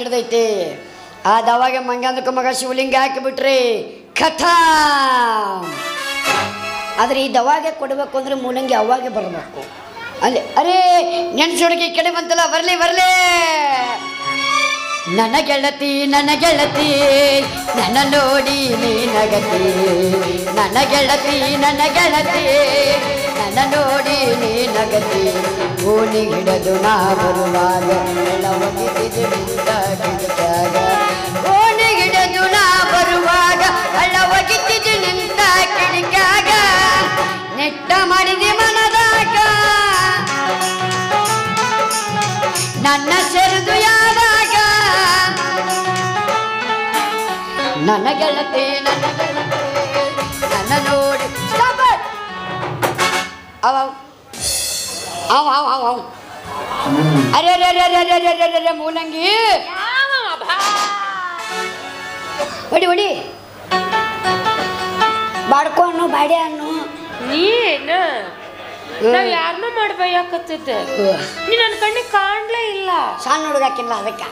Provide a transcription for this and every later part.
ಕಂಡಿಡ್ದೈತಿ. ಆ ದವಾಗೆ ಮಂಗ್ಯಾಂದಕ್ಕೆ ಮಗ ಶಿವಲಿಂಗ ಹಾಕಿಬಿಟ್ರಿ ಕಥಾ. ಆದರೆ ಈ ದವಾಗೆ ಕೊಡಬೇಕು ಅಂದರೆ ಮೂಲಂಗಿ ಅವಾಗೆ ಬರಬೇಕು. ಅಲ್ಲಿ ಅರೇ ನೆನ್ಸೊಳಗೆ ಈ ಕಡೆ ಬಂತಲ್ಲ, ಬರಲಿ ಬರಲಿ. ನನ್ನ ಗೆಳತಿ ನನ್ನ ನೋಡಿ ನೀ ನಗತಿ, ನನ್ನ ಗೆಳತಿ ನನ್ನ ನೋಡಿ ನೀ ನಗತಿ. ಓಣಿ ಹಿಡದು ನಾ ಬರುವಾಗ ಓಣಿ ಹಿಡದು ನಾ ಬರುವಾಗ ಹಳ್ಳ ಒಗಿತಿದ್ದು ನಿಂತ ಕಿಡಿಕಾಗ. ನೆಟ್ಟ ಮಾಡಿದೆ ಮನದಾಗ ನನ್ನ ಸೆರೆದು ಯಾವಾಗ. ನನ್ನ ಗೆಳತಿ ನನ್ನ ನೋಡಿ ಅವ ಅರೆ ಅರೆ ಅರೆ ಅರೆ ಅರೆ ಅರೆ ಅರೆ ಮೂಲಂಗಿ ಹೊಡಿ ಹೊಡಿ. ಬಾಡ್ಕೊ ಹಣ್ಣು ಬಾಡೆ ಹಣ್ಣು ನೀನು ನಾವ್ ಯಾರನ್ನೂ ಮಾಡ್ಬೇಕಾಕತ್ತಿದ್ದೆ, ನೀ ನನ್ನ ಕಣ್ಣಿಗೆ ಕಾಣ್ಲೇ ಇಲ್ಲ. ಸಣ್ಣ ಹುಡುಗಾಕಿಲ್ಲ ಅದಕ್ಕೆ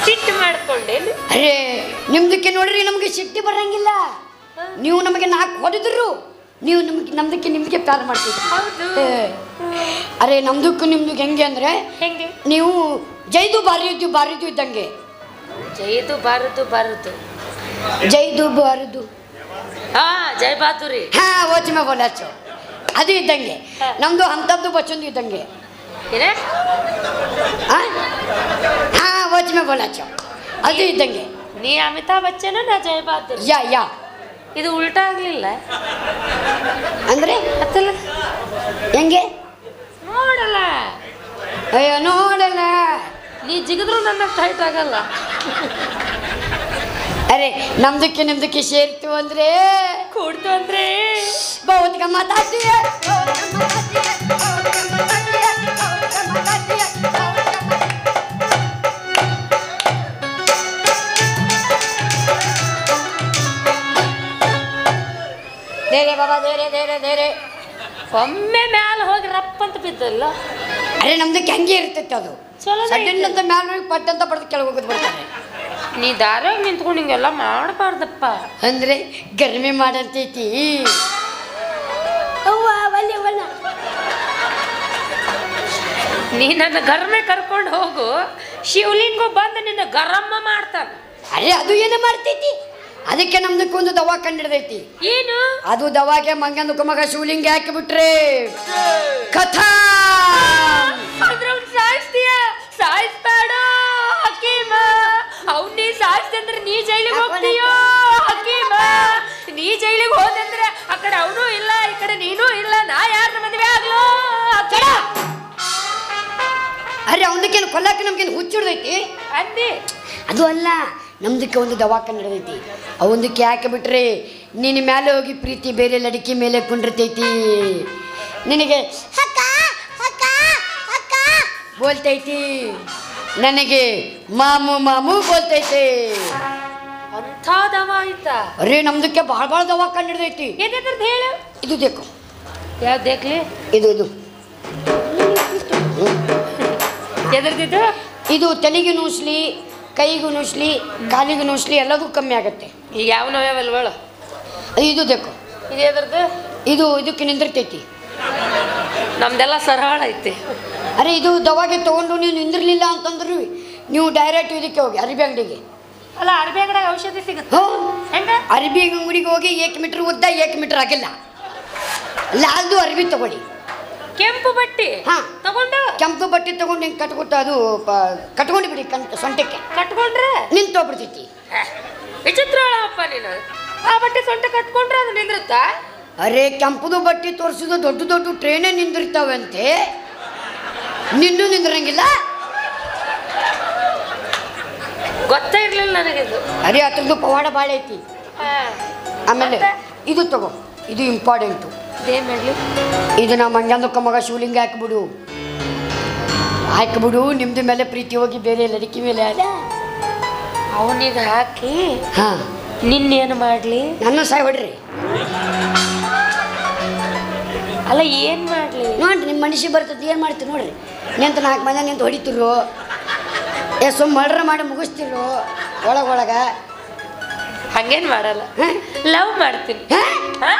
ಸಿಟ್ಟು ಮಾಡ್ಕೊಂಡೆ. ಅರೇ ನಿಮ್ದಕ್ಕೆ ನೋಡ್ರಿ ನಮಗೆ ಸಿಟ್ಟು ಬರಂಗಿಲ್ಲ. ನೀವು ನಮಗೆ 4 ಹೊಡೆದ್ರು, ನೀವು ನಮ್ದಕ್ಕೆ ನಿಮ್ಗೆ ಪ್ಯಾರ್ ಮಾಡ್ತೀವಿ. ಅರೆ ನಮ್ದಕ್ಕೂ ನಿಮ್ದಕ್ಕೆ ಹೆಂಗೆ ಅಂದ್ರೆ ಹೆಂಗೆ, ನೀವು ಜೈದು ಬಾರಿದು ಇದ್ದಂಗೆ. ಜೈದು ಬಾರದು ಜೈದು ಬಾರದು ಜೈ ಬಹಾದುರಿ ಓಚಿಮೆ ಬೋಲಾಚು ಅದು ಇದ್ದಂಗೆ. ನಮ್ದು ಅಂತದ್ದು ಬಚ್ಚೊಂದು ಇದ್ದಂಗೆ. ಓಚಿಮೆ ಬೋಲಾಚು ಅದು ಇದ್ದಂಗೆ. ನೀ ಅಮಿತಾಬ್ ಬಚ್ಚನ, ನಾ ಜೈ ಬಹಾದುರಿ. ಯಾ ಇದು ಉಲ್ಟಾ ಆಗ್ಲಿಲ್ಲ ಅಂದ್ರೆ ಅತ್ತಲ್ಲ ಹೆಂಗೆ ನೋಡಲ್ಲ. ಅಯ್ಯೋ ನೋಡಲ್ಲ, ನೀ ಜಿಗಿದ್ರು ನನ್ನ ಟೈಟ್ ಆಗಲ್ಲ. ಅರೆ ನಮ್ದಕ್ಕೆ ನಿಮ್ದಕ್ಕೆ ಸೇರ್ತು ಅಂದ್ರೆ ಕೂಡ್ತು ಅಂದ್ರೆ ಬಹುತ್ ಗಮ್ಮತ್ತಾಗ್ತೀಯ. ದೇರೆ ಬಾಬಾ ದೇರೆ ಒಮ್ಮೆ ಮ್ಯಾಲ ಹೋಗಿ ರಪ್ಪ ಅಂತ ಬಿದ್ದಲ್ಲ. ಅರೆ ನಮ್ದಕ್ಕೆ ಹಂಗೆ ಇರ್ತೈತೆ ಅದು. ಸಡನ್ ಅಂತ ಮ್ಯಾಲ ಹೋಗಿ ಪಟ್ಟಂತ ಬಡ್ದು ಕೆಳಗೆ ಹೋಗೋದು ಬರ್ತಾರೆ. ನೀ ದಾರ್ಯಾಗ ನಿಂತ್ಕೊಂಡು ಹಿಂಗೆಲ್ಲ ಮಾಡಬಾರ್ದಪ್ಪ. ಅಂದ್ರೆ ಗರ್ಮಿ ಮಾಡಂತೈತಿ. ನೀ ನನ್ನ ಗರ್ಮೆ ಕರ್ಕೊಂಡು ಹೋಗು, ಶಿವಲಿಂಗು ಬಂದು ನಿನ್ನ ಗರಮ್ಮ ಮಾಡ್ತಾನ. ಅರೆ ಅದು ಏನು ಮಾಡ್ತೈತಿ, ಅದಕ್ಕೆ ನಮ್ದಕ್ಕೆ ಒಂದು ದವಾ ಕಂಡಿಡ್ದೈತಿ. ಏನು ಅದು ದವಾಗೆ ಮಂಗಂದಕ್ಕೆ ಮಗ ಶಿವಲಿಂಗ ಹಾಕಿಬಿಟ್ರೆ ಕಥಾ. ಸಾಯಿಸ್ಬೇಡ ಹಕೀಮ, ಅವ್ನು ನೀ ಸಾಯಿಸ್ತಂದ್ರೆ ನೀ ಜೈಲಿಗೆ ಹೋಗ್ತೀಯೋ ಹಕೀಮ. ನೀ ಜೈಲಿಗೆ ಹೋದಂದ್ರೆ ಆ ಕಡೆ ಅವನು ಇಲ್ಲ, ಈ ಕಡೆ ನೀನು ಇಲ್ಲ, ನಾ ಯಾರನ್ನ ಮದುವೆ ಆಗ್ಲೋ. ಅರೆ ಅವನಕ್ಕೇನು ಕೊಲ್ಲಕ್ಕೆ ನಮ್ಗೇನು ಹುಚ್ಚಿಡ್ದೈತಿ ಅಂದಿ. ಅದು ಅಲ್ಲ, ನಮ್ದಕ್ಕೆ ಒಂದು ದವಾಖಾನೆ ನಡೆದೈತಿ. ಅವೊಂದಕ್ಕೆ ಯಾಕೆ ಬಿಟ್ರೆ ನಿನ್ನ ಮೇಲೆ ಹೋಗಿ ಪ್ರೀತಿ ಬೇರೆ ಲಡಿಕೆ ಮೇಲೆ ಕುಂಡಿರ್ತೈತಿ. ನಿನಗೆ ಅಕ್ಕ ಅಕ್ಕ ಅಕ್ಕ ಬೋಲ್ತೈತಿ, ನನಗೆ ಮಾಮು ಬೋಲ್ತೈತಿ. ಅಂಥ ದವ ಆಯ್ತಾ? ಅರೇ ನಮ್ದಕ್ಕೆ ಭಾಳ ದವಾಖಾನೆ ನಡೆದೈತಿ. ಎದ್ರದ್ದು ಹೇಳು. ಇದು ದೇಕು ಯಾವ್ದು ದೇಕ್ಲಿ? ಇದು ಎದ್ರದ್ದು? ಇದು ತಲೆಗೆ ನುಸ್ಲಿ, ಕೈಗೂ ನುಸ್ಲಿ, ಕಾಲಿಗೂ ನುಸ್ಲಿ, ಎಲ್ಲದೂ ಕಮ್ಮಿ ಆಗುತ್ತೆ. ಈಗ ಯಾವ ನೋವ್ಯಾವಲ್ವಳು? ಇದು ದೇಕು. ಇದು ಎದ್ರದ್ದು? ಇದಕ್ಕೆ ನಿಂದಿರ್ತೈತಿ. ನಮ್ದೆಲ್ಲ ಸರಳ ಐತಿ. ಅರೆ ಇದು ದವಾಗೆ ತೊಗೊಂಡು ನೀವು ನಿಂದಿರ್ಲಿಲ್ಲ ಅಂತಂದ್ರು ನೀವು ಡೈರೆಕ್ಟ್ ಇದಕ್ಕೆ ಹೋಗಿ ಅರಿಬಿ ಅಂಗಡಿಗೆ. ಅಲ್ಲ ಅರಿಬಿ ಅಂಗಡಿಗೆ ಔಷಧಿ ಸಿಗುತ್ತೆ. ಹೆಂಗ? ಅರಿಬಿ ಅಂಗಡಿಗೆ ಹೋಗಿ 1 ಮೀಟರ್ ಉದ್ದ 1 ಮೀಟರ್ ಆಗಿಲ್ಲ ಲಾಲ್ದು ಅರಿಬಿ ತಗೊಳ್ಳಿ. ಕೆಂಪು ಬಟ್ಟೆ ತಗೊಂಡು, ಕೆಂಪು ಬಟ್ಟೆ ತಗೊಂಡು ಹಿಂಗೆ ಕಟ್ಕೊತ ಅದು ಕಟ್ಕೊಂಡು ಬಿಡಿ ಸೊಂಟಕ್ಕೆ ಕಟ್ಕೊಂಡ್ರೆ ನಿಂತೋಗ್ಬಿಡ್ತೈತಿ. ವಿಚಿತ್ರ ಅಪ್ಪ ನೀನು. ಆ ಬಟ್ಟೆ ಸೊಂಟ ಕಟ್ಕೊಂಡ್ರೆ ಅದು ನಿಂದಿರುತ್ತಾ? ಅರೆ ಕೆಂಪುದು ಬಟ್ಟೆ ತೋರಿಸಿದ ದೊಡ್ಡ ಟ್ರೈನೇ ನಿಂದಿರ್ತಾವಂತೆ, ನಿಂದು ನಿಂದಿರಂಗಿಲ್ಲ. ಗೊತ್ತೇ ಇರ್ಲಿಲ್ಲ ನನಗಿದು. ಅರೆ ಅದ್ರದ್ದು ಪವಾಡ ಭಾಳ ಐತಿ. ಆಮೇಲೆ ಇದು ತಗೋ, ಇದು ಇಂಪಾರ್ಟೆಂಟು. ಏನ್ ಮಾಡ್ಲಿ? ಇದನ್ನ ಮಂಗ್ಯಾಂದಕ್ಕ ಮಗ ಶಿವಲಿಂಗ ಹಾಕಿಬಿಡು. ನಿಮ್ದು ಮೇಲೆ ಪ್ರೀತಿ ಹೋಗಿ ಬೇರೆ ಲಡಿಕೆ ಮೇಲೆ ಅದ ಅವನಿಗೆ ಹಾಕಿ ಹಾಂ ನಿನ್ನೇನು ಮಾಡಲಿ? ನನ್ನ ಸಾಯ್ ಹೊಡ್ರಿ. ಅಲ್ಲ ಏನು ಮಾಡಲಿ? ನೋಡ್ರಿ ನಿಮ್ಮ ಮನುಷ್ಯ ಬರ್ತದೆ ಏನು ಮಾಡ್ತೀರಿ ನೋಡ್ರಿ. ನಿಂತ 4 ಮಂದಿ ನಿಂತು ಹೊಡಿತಿರು. ಏ ಸುಮ್ಮ ಮರ್ಡ್ರ್ ಮಾಡಿ ಮುಗಿಸ್ತಿರು ಒಳಗ ಹಂಗೇನ್ ಮಾಡಲ್ಲ ಲವ್ ಮಾಡ್ತೀನಿ ಹಾ?